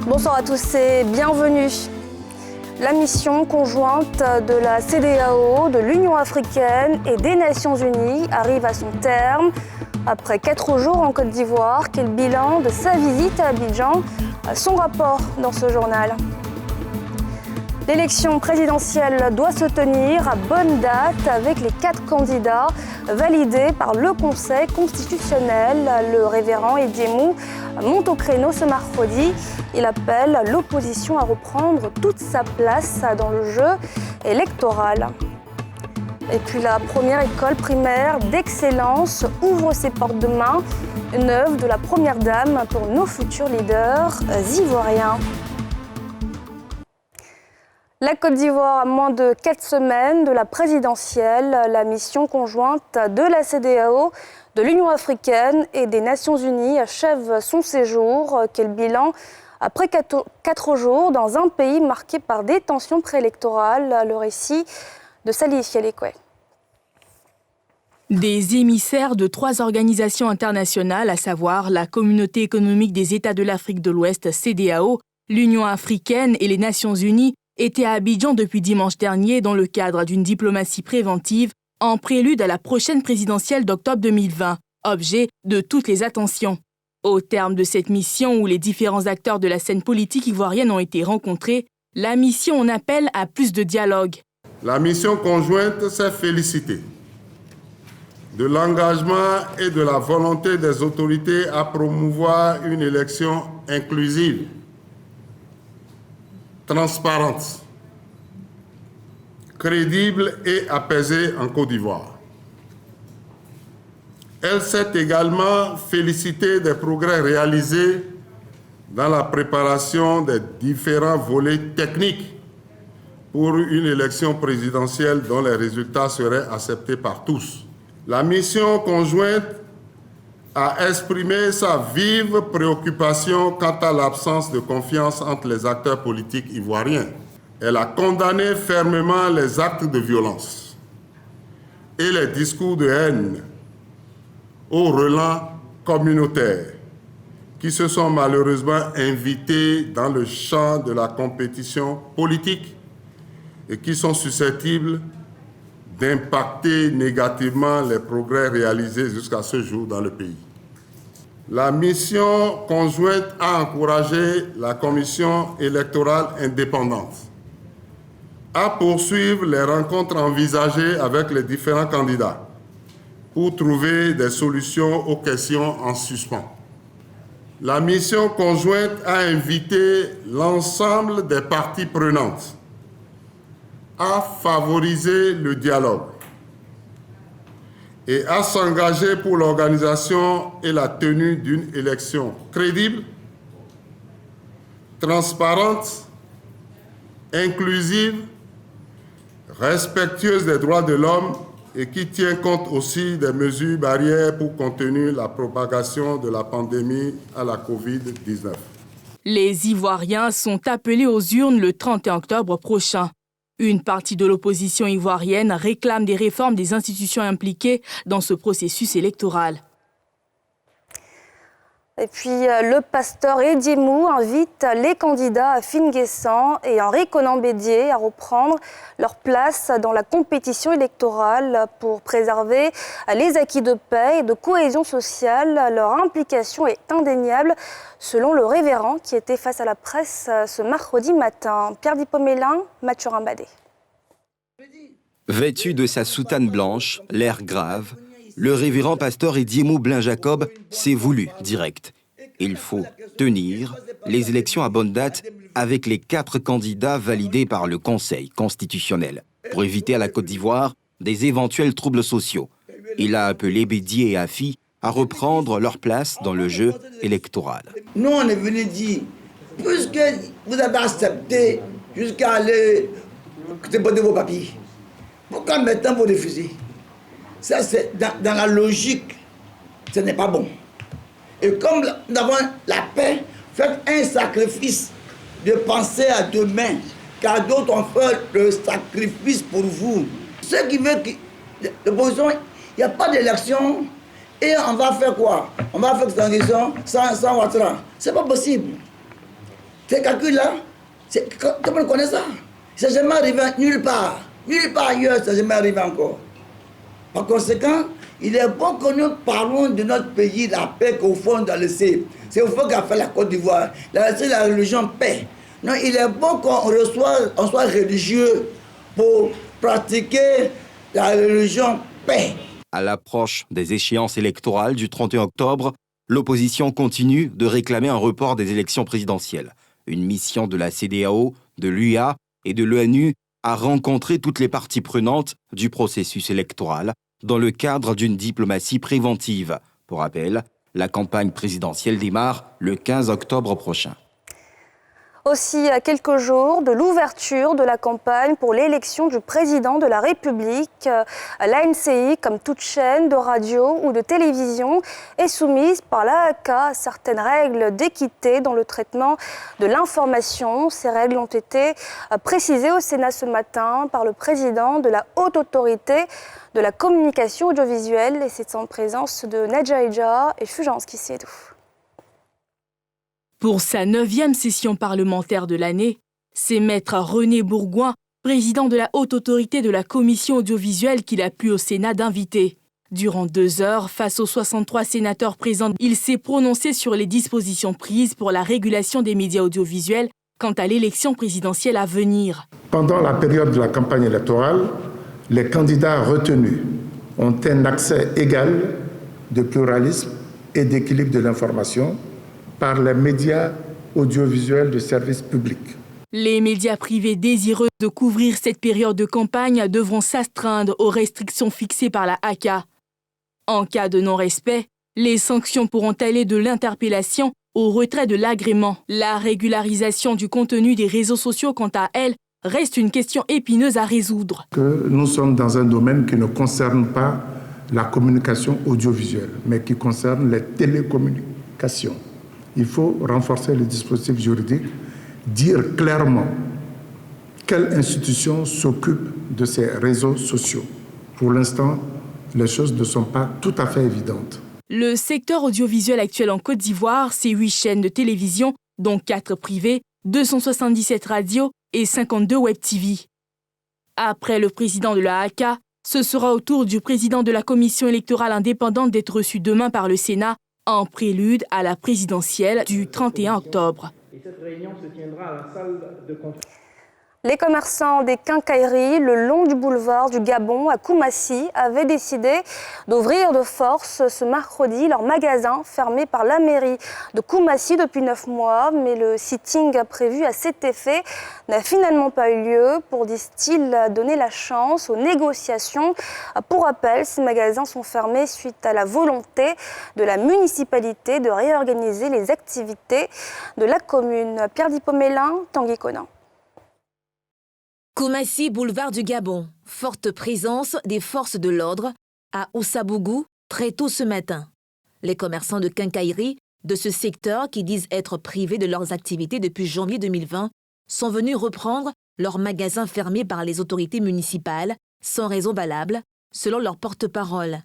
Bonsoir à tous et bienvenue. La mission conjointe de la CEDEAO, de l'Union africaine et des Nations unies arrive à son terme. Après 4 jours en Côte d'Ivoire, quel bilan de sa visite à Abidjan? Son rapport dans ce journal. L'élection présidentielle doit se tenir à bonne date avec les 4 candidats validés par le Conseil constitutionnel. Le révérend Ediemou monte au créneau ce mercredi. Il appelle l'opposition à reprendre toute sa place dans le jeu électoral. Et puis la première école primaire d'excellence ouvre ses portes demain. Une œuvre de la première dame pour nos futurs leaders ivoiriens. La Côte d'Ivoire a moins de 4 semaines de la présidentielle. La mission conjointe de la CEDEAO, de l'Union africaine et des Nations unies achève son séjour. Quel bilan après 4 jours dans un pays marqué par des tensions préélectorales? Le récit de Sali Fialekwe. Des émissaires de 3 organisations internationales, à savoir la Communauté économique des États de l'Afrique de l'Ouest, CEDEAO, l'Union africaine et les Nations unies, étaient à Abidjan depuis dimanche dernier dans le cadre d'une diplomatie préventive en prélude à la prochaine présidentielle d'octobre 2020, objet de toutes les attentions. Au terme de cette mission où les différents acteurs de la scène politique ivoirienne ont été rencontrés, la mission en appelle à plus de dialogue. La mission conjointe s'est félicitée de l'engagement et de la volonté des autorités à promouvoir une élection inclusive, transparente, crédible et apaisée en Côte d'Ivoire. Elle s'est également félicitée des progrès réalisés dans la préparation des différents volets techniques pour une élection présidentielle dont les résultats seraient acceptés par tous. La mission conjointe a exprimé sa vive préoccupation quant à l'absence de confiance entre les acteurs politiques ivoiriens. Elle a condamné fermement les actes de violence et les discours de haine au relents communautaires qui se sont malheureusement invités dans le champ de la compétition politique et qui sont susceptibles d'impacter négativement les progrès réalisés jusqu'à ce jour dans le pays. La mission conjointe a encouragé la commission électorale indépendante à poursuivre les rencontres envisagées avec les différents candidats pour trouver des solutions aux questions en suspens. La mission conjointe a invité l'ensemble des parties prenantes à favoriser le dialogue et à s'engager pour l'organisation et la tenue d'une élection crédible, transparente, inclusive, respectueuse des droits de l'homme et qui tient compte aussi des mesures barrières pour contenir la propagation de la pandémie à la Covid-19. Les Ivoiriens sont appelés aux urnes le 31 octobre prochain. Une partie de l'opposition ivoirienne réclame des réformes des institutions impliquées dans ce processus électoral. Et puis, le pasteur Ediemou invite les candidats à Finguessan et Henri Konan Bédié à reprendre leur place dans la compétition électorale pour préserver les acquis de paix et de cohésion sociale. Leur implication est indéniable, selon le révérend qui était face à la presse ce mercredi matin. Pierre Dipomélin, Mathurin Badé. Vêtu de sa soutane blanche, l'air grave, le révérend pasteur Ediemou Blain-Jacob s'est voulu direct. Il faut tenir les élections à bonne date avec les 4 candidats validés par le Conseil constitutionnel pour éviter à la Côte d'Ivoire des éventuels troubles sociaux. Il a appelé Bédié et Afi à reprendre leur place dans le jeu électoral. Nous, on est venu dire, puisque vous avez accepté jusqu'à aller déposer vos papiers, pourquoi maintenant vous refusez? Ça, c'est dans la logique, ce n'est pas bon. Et comme nous avons la paix, faites un sacrifice de penser à demain, car d'autres ont fait le sacrifice pour vous. Ce qui veut que l'opposition, il n'y a pas d'élection, et on va faire quoi? On va faire cette élection sans Ouattara. C'est pas possible. Ces calculs-là, comment on connaît ça? Ça n'est jamais arrivé nulle part. Nulle part ailleurs, ça n'est jamais arrivé encore. Par conséquent, il est bon que nous parlons de notre pays, la paix qu'au fond doit laisser. C'est au fond qu'a fait la Côte d'Ivoire. La religion paix. Non, il est bon qu'on soit religieux pour pratiquer la religion paix. À l'approche des échéances électorales du 31 octobre, l'opposition continue de réclamer un report des élections présidentielles. Une mission de la CEDEAO, de l'UA et de l'ONU a rencontré toutes les parties prenantes du processus électoral dans le cadre d'une diplomatie préventive. Pour rappel, la campagne présidentielle démarre le 15 octobre prochain. Aussi à quelques jours de l'ouverture de la campagne pour l'élection du président de la République, l'ANCI, comme toute chaîne de radio ou de télévision, est soumise par l'AAK à certaines règles d'équité dans le traitement de l'information. Ces règles ont été précisées au Sénat ce matin par le président de la Haute Autorité de la Communication Audiovisuelle, et c'est en présence de Nedja Eja et Fulgence Kissédou. Pour sa 9e session parlementaire de l'année, c'est maître René Bourgoin, président de la Haute Autorité de la Commission audiovisuelle, qu'il a plu au Sénat d'inviter. Durant 2 heures, face aux 63 sénateurs présents, il s'est prononcé sur les dispositions prises pour la régulation des médias audiovisuels quant à l'élection présidentielle à venir. Pendant la période de la campagne électorale, les candidats retenus ont un accès égal de pluralisme et d'équilibre de l'information par les médias audiovisuels de service public. Les médias privés désireux de couvrir cette période de campagne devront s'astreindre aux restrictions fixées par la AAK. En cas de non-respect, les sanctions pourront aller de l'interpellation au retrait de l'agrément. La régularisation du contenu des réseaux sociaux, quant à elle, reste une question épineuse à résoudre. Nous sommes dans un domaine qui ne concerne pas la communication audiovisuelle, mais qui concerne les télécommunications. Il faut renforcer les dispositifs juridiques, dire clairement quelle institution s'occupe de ces réseaux sociaux. Pour l'instant, les choses ne sont pas tout à fait évidentes. Le secteur audiovisuel actuel en Côte d'Ivoire, c'est 8 chaînes de télévision, dont 4 privées, 277 radios et 52 web TV. Après le président de la AAK, ce sera au tour du président de la commission électorale indépendante d'être reçu demain par le Sénat, en prélude à la présidentielle du 31 octobre. Cette réunion se tiendra à la salle de conférence. Les commerçants des quincailleries le long du boulevard du Gabon à Koumassi avaient décidé d'ouvrir de force ce mercredi leur magasin fermé par la mairie de Koumassi depuis 9 mois. Mais le sitting prévu à cet effet n'a finalement pas eu lieu pour, disent-ils, donner la chance aux négociations. Pour rappel, ces magasins sont fermés suite à la volonté de la municipalité de réorganiser les activités de la commune. Pierre Dipomélin, Tanguy Conan. Koumassi, boulevard du Gabon. Forte présence des forces de l'ordre à Oussabogou très tôt ce matin. Les commerçants de quincaillerie de ce secteur, qui disent être privés de leurs activités depuis janvier 2020, sont venus reprendre leurs magasins fermés par les autorités municipales sans raison valable, selon leur porte-parole.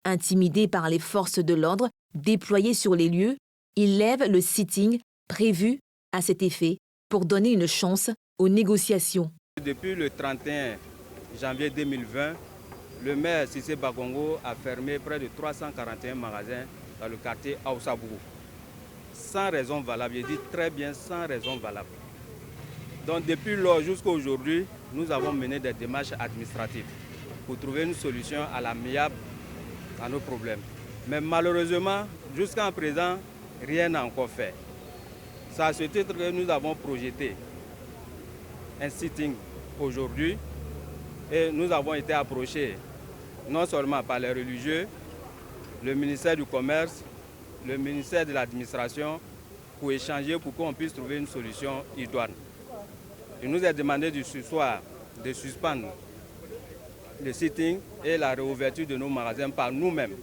Intimidés par les forces de l'ordre déployées sur les lieux, ils lèvent le sitting prévu à cet effet pour donner une chance aux négociations. Depuis le 31 janvier 2020, le maire Cissé Bagongo a fermé près de 341 magasins dans le quartier Aoussabougou. Sans raison valable, je dis très bien sans raison valable. Donc depuis lors jusqu'à aujourd'hui, nous avons mené des démarches administratives pour trouver une solution à l'amiable à nos problèmes. Mais malheureusement, jusqu'à présent, rien n'a encore fait. C'est à ce titre que nous avons projeté un sitting aujourd'hui et nous avons été approchés non seulement par les religieux, le ministère du Commerce, le ministère de l'Administration pour échanger pour qu'on puisse trouver une solution idoine. Il nous est demandé ce soir de suspendre le sitting et la réouverture de nos magasins par nous-mêmes.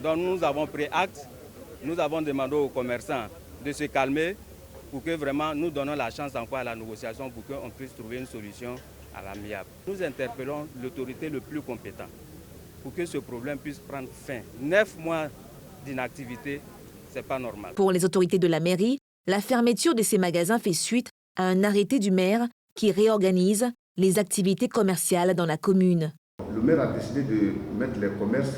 Donc nous avons pris acte Nous avons demandé aux commerçants de se calmer pour que vraiment nous donnons la chance encore à la négociation pour qu'on puisse trouver une solution à l'amiable. Nous interpellons l'autorité le plus compétente pour que ce problème puisse prendre fin. 9 mois d'inactivité, ce n'est pas normal. Pour les autorités de la mairie, la fermeture de ces magasins fait suite à un arrêté du maire qui réorganise les activités commerciales dans la commune. Le maire a décidé de mettre les commerces,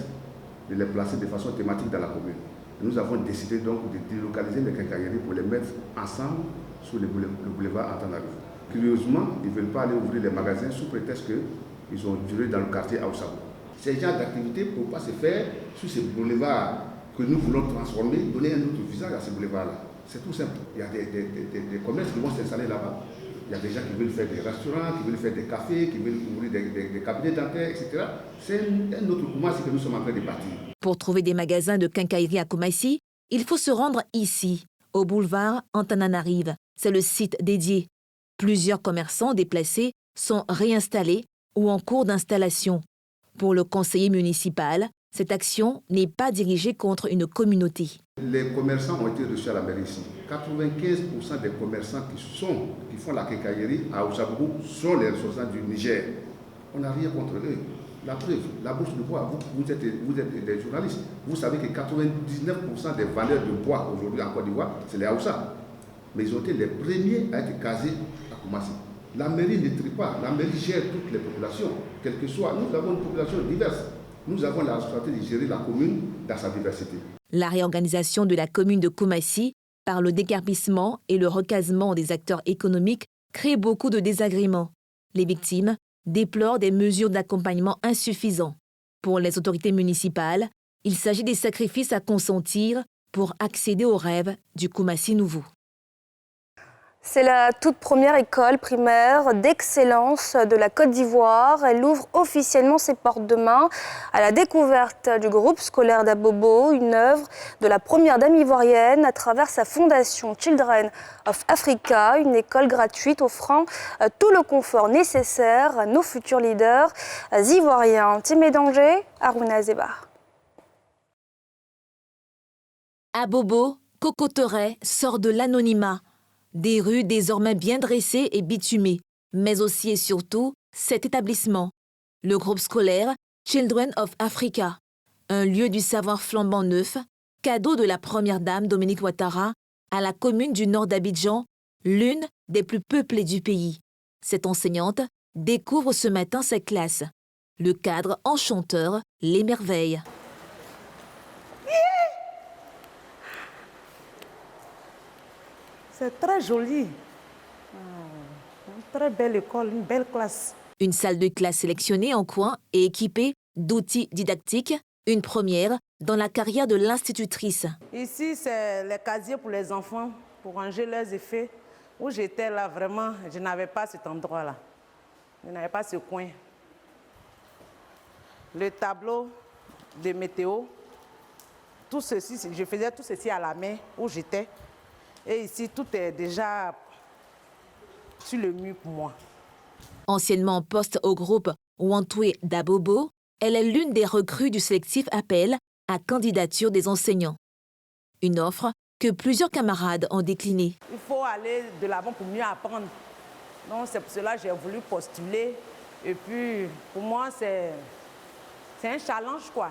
de les placer de façon thématique dans la commune. Nous avons décidé donc de délocaliser les quincailleries pour les mettre ensemble sur le boulevard Antananarivo. Curieusement, ils ne veulent pas aller ouvrir les magasins sous prétexte qu'ils ont duré dans le quartier Aoussabou. Ces genres d'activités ne peuvent pas se faire sur ces boulevards que nous voulons transformer, donner un autre visage à ces boulevards-là. C'est tout simple. Il y a des commerces qui vont s'installer là-bas. Il y a des gens qui veulent faire des restaurants, qui veulent faire des cafés, qui veulent ouvrir des cabinets dentaires, etc. C'est un autre Koumassi que nous sommes en train de bâtir. Pour trouver des magasins de quincaillerie à Koumassi, il faut se rendre ici, au boulevard Antananarivo. C'est le site dédié. Plusieurs commerçants déplacés sont réinstallés ou en cours d'installation. Pour le conseiller municipal, cette action n'est pas dirigée contre une communauté. Les commerçants ont été reçus à la mairie ici. 95% des commerçants qui font la quincaillerie à Oussabou sont les ressortissants du Niger. On n'a rien contre eux. La preuve, la bourse de bois, vous êtes des journalistes. Vous savez que 99% des vendeurs de bois aujourd'hui en Côte d'Ivoire, c'est les Haoussa. Mais ils ont été les premiers à être casés à Koumassi. La mairie ne trie pas, la mairie gère toutes les populations, quelles que soient. Nous avons une population diverse. Nous avons la responsabilité de gérer la commune dans sa diversité. La réorganisation de la commune de Koumassi par le déguerpissement et le recasement des acteurs économiques crée beaucoup de désagréments. Les victimes déplorent des mesures d'accompagnement insuffisantes. Pour les autorités municipales, il s'agit des sacrifices à consentir pour accéder aux rêves du Koumassi nouveau. C'est la toute première école primaire d'excellence de la Côte d'Ivoire. Elle ouvre officiellement ses portes demain à la découverte du groupe scolaire d'Abobo, une œuvre de la première dame ivoirienne à travers sa fondation Children of Africa, une école gratuite offrant tout le confort nécessaire à nos futurs leaders ivoiriens. Timé Danger, Aruna Zeba. Abobo, Cocotteret, sort de l'anonymat. Des rues désormais bien dressées et bitumées, mais aussi et surtout cet établissement, le groupe scolaire Children of Africa, un lieu du savoir flambant neuf, cadeau de la première dame Dominique Ouattara à la commune du nord d'Abidjan, l'une des plus peuplées du pays. Cette enseignante découvre ce matin ses classes. Le cadre enchanteur l'émerveille. C'est très joli. Une très belle école, une belle classe. Une salle de classe sélectionnée en coin et équipée d'outils didactiques, une première dans la carrière de l'institutrice. Ici, c'est les casiers pour les enfants, pour ranger leurs effets. Où j'étais là, vraiment, je n'avais pas cet endroit-là. Je n'avais pas ce coin. Le tableau de météo, tout ceci, je faisais tout ceci à la main où j'étais. Et ici, tout est déjà sur le mur pour moi. Anciennement en poste au groupe Wantoué d'Abobo, elle est l'une des recrues du sélectif appel à candidature des enseignants. Une offre que plusieurs camarades ont déclinée. Il faut aller de l'avant pour mieux apprendre. Donc c'est pour cela que j'ai voulu postuler. Et puis, pour moi, c'est un challenge, quoi.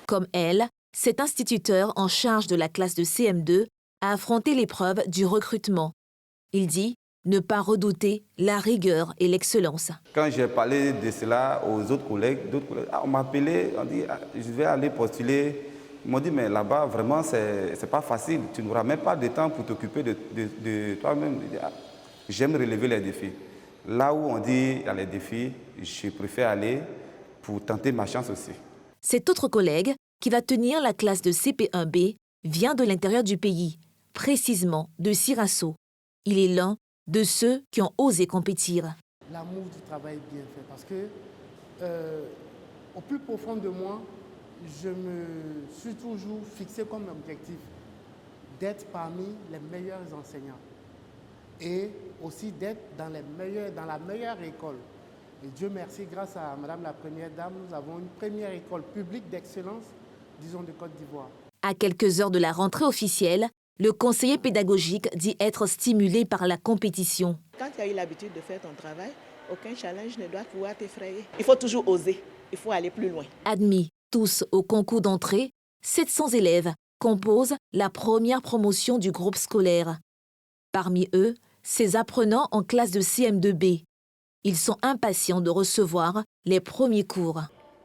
Comme elle, cet instituteur en charge de la classe de CM2 a affronté l'épreuve du recrutement. Il dit ne pas redouter la rigueur et l'excellence. Quand j'ai parlé de cela aux autres collègues, on m'a appelé, on dit je vais aller postuler. Ils m'ont dit mais là-bas vraiment c'est pas facile, tu n'auras même pas de temps pour t'occuper de toi-même. J'aime relever les défis. Là où on dit il y a les défis, je préfère aller pour tenter ma chance aussi. Cet autre collègue qui va tenir la classe de CP1B vient de l'intérieur du pays, précisément de Sirasso. Il est l'un de ceux qui ont osé compétir. L'amour du travail bien fait parce que au plus profond de moi, je me suis toujours fixé comme objectif d'être parmi les meilleurs enseignants et aussi d'être dans la meilleure école. Et Dieu merci, grâce à Madame la Première Dame, nous avons une première école publique d'excellence, disons, de Côte d'Ivoire. À quelques heures de la rentrée officielle, le conseiller pédagogique dit être stimulé par la compétition. Quand tu as eu l'habitude de faire ton travail, aucun challenge ne doit pouvoir t'effrayer. Il faut toujours oser, il faut aller plus loin. Admis tous au concours d'entrée, 700 élèves composent la première promotion du groupe scolaire. Parmi eux, ces apprenants en classe de CM2B. Ils sont impatients de recevoir les premiers cours.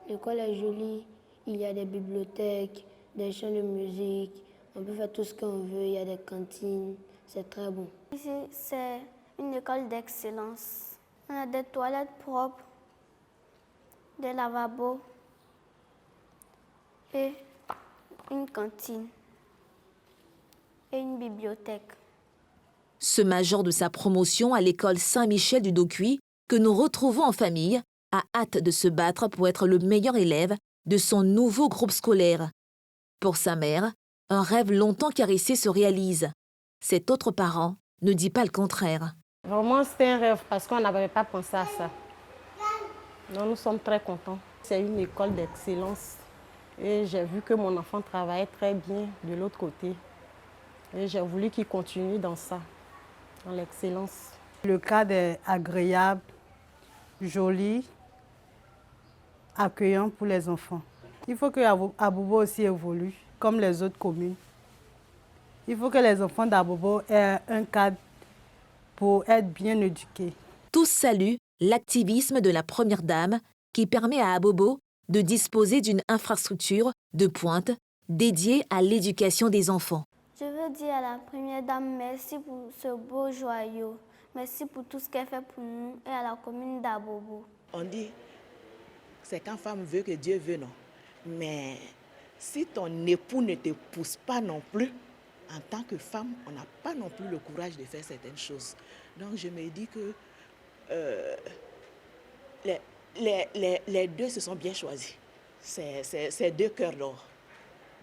L'école est jolie, il y a des bibliothèques, des chants de musique, on peut faire tout ce qu'on veut, il y a des cantines, c'est très bon. Ici, c'est une école d'excellence. On a des toilettes propres, des lavabos et une cantine et une bibliothèque. Ce major de sa promotion à l'école Saint-Michel du Docuy, que nous retrouvons en famille, a hâte de se battre pour être le meilleur élève de son nouveau groupe scolaire. Pour sa mère, un rêve longtemps caressé se réalise. Cet autre parent ne dit pas le contraire. Vraiment, c'était un rêve parce qu'on n'avait pas pensé à ça. Non, nous sommes très contents. C'est une école d'excellence et j'ai vu que mon enfant travaillait très bien de l'autre côté. Et j'ai voulu qu'il continue dans ça, dans l'excellence. Le cadre est agréable, joli, accueillant pour les enfants. Il faut que Abobo aussi évolue, comme les autres communes. Il faut que les enfants d'Abobo aient un cadre pour être bien éduqués. Tous saluent l'activisme de la Première Dame qui permet à Abobo de disposer d'une infrastructure de pointe dédiée à l'éducation des enfants. Je veux dire à la Première Dame merci pour ce beau joyau. Merci pour tout ce qu'elle fait pour nous et à la commune d'Abobo. On dit, c'est quand femme veut que Dieu veut, non. Mais si ton époux ne te pousse pas non plus, en tant que femme, on n'a pas non plus le courage de faire certaines choses. Donc je me dis que les deux se sont bien choisis. C'est deux cœurs d'or,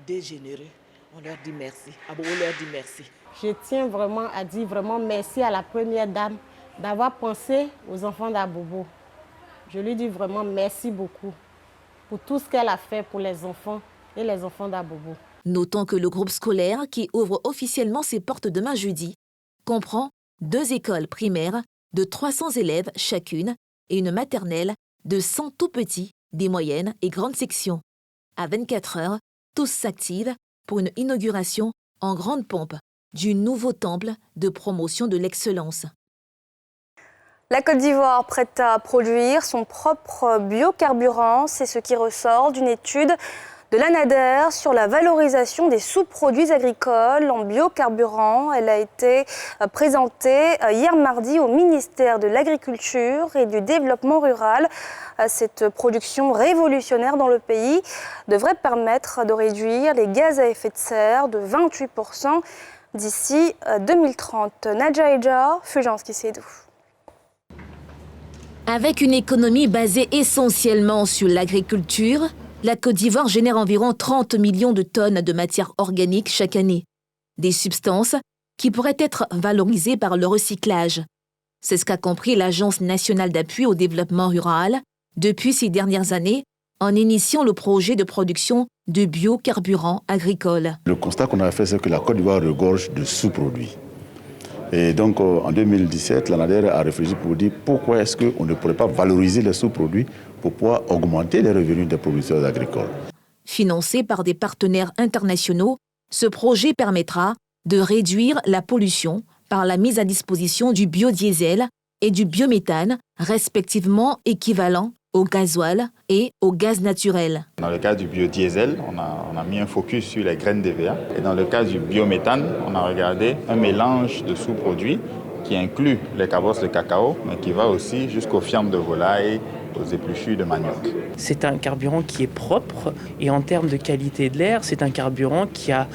deux généreux. On leur dit merci. Abobo leur dit merci. Je tiens vraiment à dire vraiment merci à la Première Dame d'avoir pensé aux enfants d'Abobo. Je lui dis vraiment merci beaucoup pour tout ce qu'elle a fait pour les enfants et les enfants d'Abobo. Notons que le groupe scolaire, qui ouvre officiellement ses portes demain jeudi, comprend 2 écoles primaires de 300 élèves chacune et une maternelle de 100 tout-petits, des moyennes et grandes sections. À 24 heures, tous s'activent pour une inauguration en grande pompe du nouveau temple de promotion de l'excellence. La Côte d'Ivoire prête à produire son propre biocarburant, c'est ce qui ressort d'une étude de l'ANADER sur la valorisation des sous-produits agricoles en biocarburant. Elle a été présentée hier mardi au ministère de l'Agriculture et du Développement rural. Cette production révolutionnaire dans le pays devrait permettre de réduire les gaz à effet de serre de 28% d'ici 2030. Nadja Eja, Fulgence Kisédou. Avec une économie basée essentiellement sur l'agriculture, la Côte d'Ivoire génère environ 30 millions de tonnes de matières organiques chaque année. Des substances qui pourraient être valorisées par le recyclage. C'est ce qu'a compris l'Agence nationale d'appui au développement rural depuis ces dernières années en initiant le projet de production de biocarburants agricoles. Le constat qu'on a fait, c'est que la Côte d'Ivoire regorge de sous-produits. Et donc, en 2017, l'ANADER a réfléchi pour dire pourquoi est-ce qu'on ne pourrait pas valoriser les sous-produits pour pouvoir augmenter les revenus des producteurs agricoles. Financé par des partenaires internationaux, ce projet permettra de réduire la pollution par la mise à disposition du biodiesel et du biométhane, respectivement équivalents au gasoil et au gaz naturel. Dans le cas du biodiesel, on a mis un focus sur les graines d'EVA. Et dans le cas du biométhane, on a regardé un mélange de sous-produits qui inclut les cabosses de cacao, mais qui va aussi jusqu'aux fientes de volaille, aux épluchures de manioc. C'est un carburant qui est propre et en termes de qualité de l'air, c'est un carburant qui a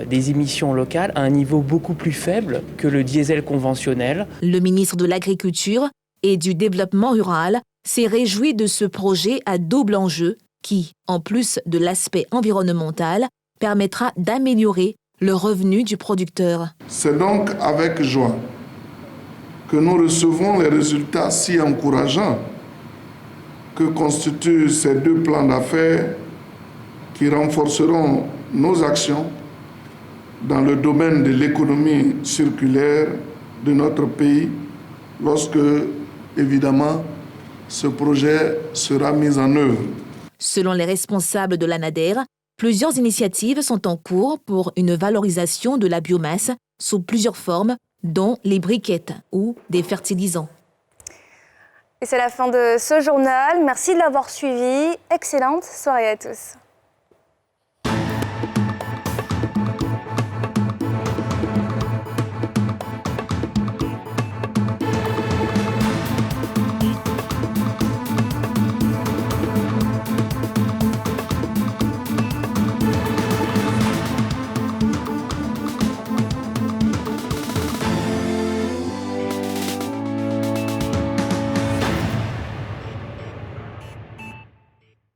des émissions locales à un niveau beaucoup plus faible que le diesel conventionnel. Le ministre de l'Agriculture et du Développement rural s'est réjoui de ce projet à double enjeu qui, en plus de l'aspect environnemental, permettra d'améliorer le revenu du producteur. C'est donc avec joie que nous recevons les résultats si encourageants que constituent ces deux plans d'affaires qui renforceront nos actions dans le domaine de l'économie circulaire de notre pays lorsque, évidemment, ce projet sera mis en œuvre. Selon les responsables de l'ANADER, plusieurs initiatives sont en cours pour une valorisation de la biomasse sous plusieurs formes, dont les briquettes ou des fertilisants. Et c'est la fin de ce journal. Merci de l'avoir suivi. Excellente soirée à tous.